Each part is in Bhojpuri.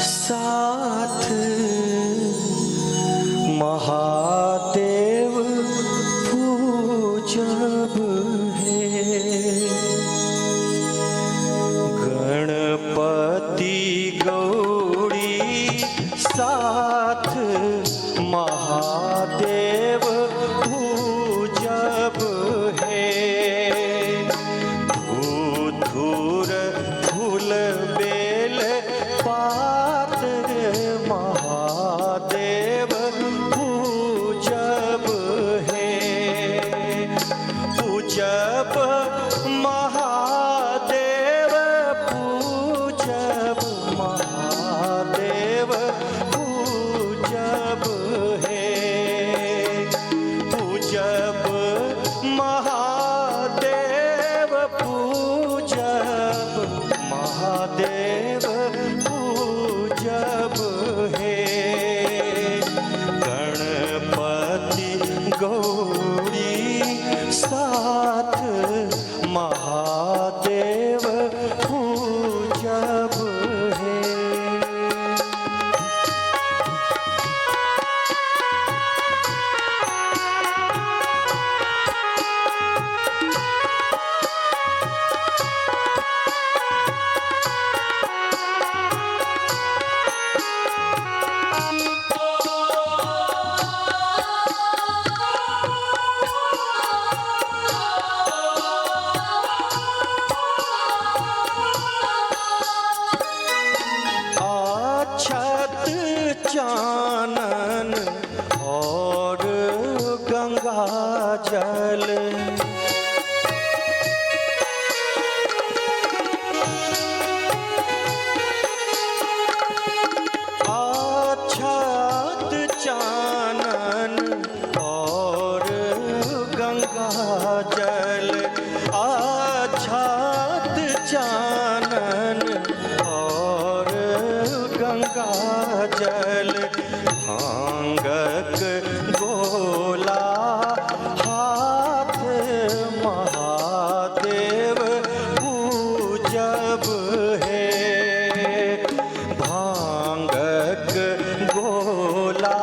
साथ महादेव पूजब है। गणपति गौरी साथ महादेव पूजब है। धूर फूल बेल पातर महादेव पूजब है। पूजब महादेव पूजब महादेव पूजब है। पूजब महादेव पूजब महादेव पूजब है। गणपति गौरी साथ महादेव पूजब है। चानन और गंगा जल अक्षत चानन और गंगा जल अक्षत चानन और गंगा जल भांगक गोला हाथ महादेव पूजब है। भांगक गोला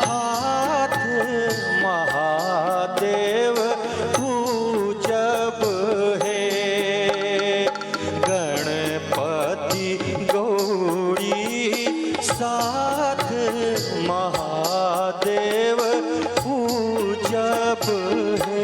हाथ महादेव पूजब है। गणपति गौरी साथ महादेव पूजब है।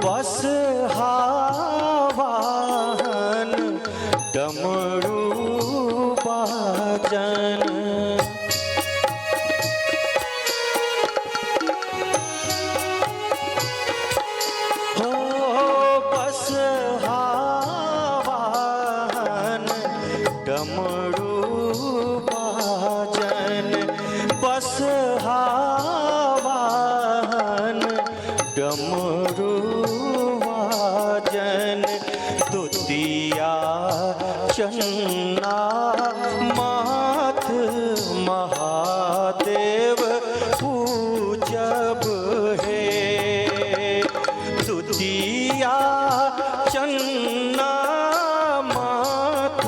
बस हावाहन डमरू बाजन हो। बस हावाहन डमरू बाजन बस हावाहन डमरू वाजन दुतिया चन्ना माथ महादेव पूजब है। दुतिया चन्ना माथ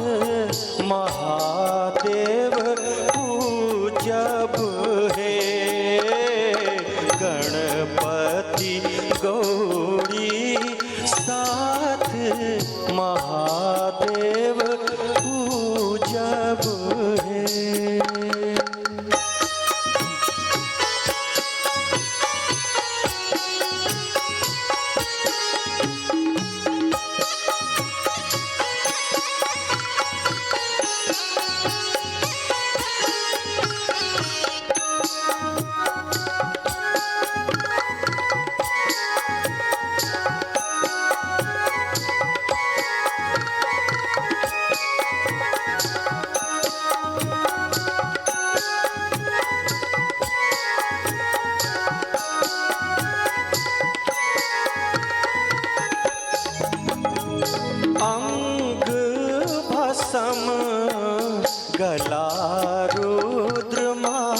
महादेव पूजब है। गणपति गौरी साथ महादेव पूजब है। गला रुद्रमाल।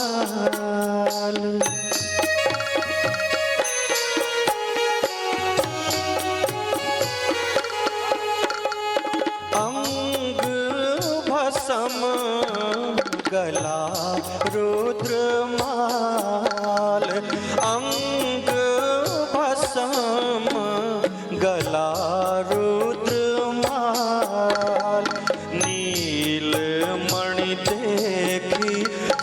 अंग भस्म गला रुद्रमाल, अंग भस्म गला रुद्रमाल। नीलमणि देखी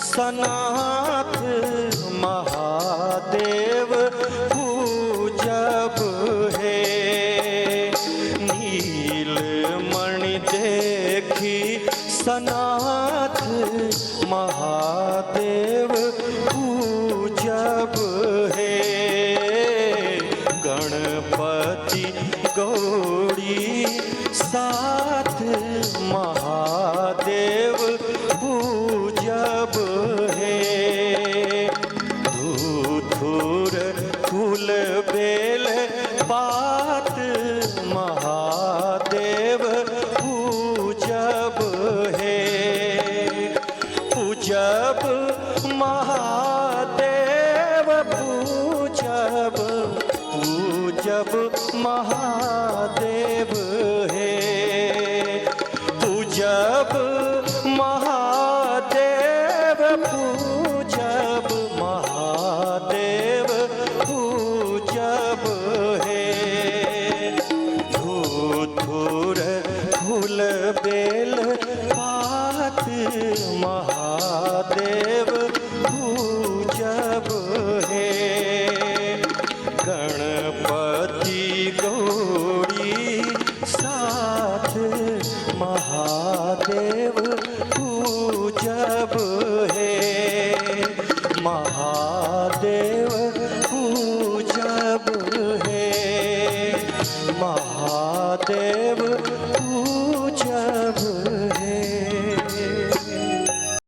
सनाथ महादेव पूजब है। नीलमणि देखी सनाथ महादेव पूजब है। गणपति गौरी साथ महादेव पूजब है। धूधुर फूल बेल पात महादेव पूजब है। पूजब महादेव पूजब, पूजब महादेव है। पूजब महादेव पूजब, महादेव पूजब है। धूधुर फूल बेल पात महादेव पूजब है। गणपति गौरी साथ महादेव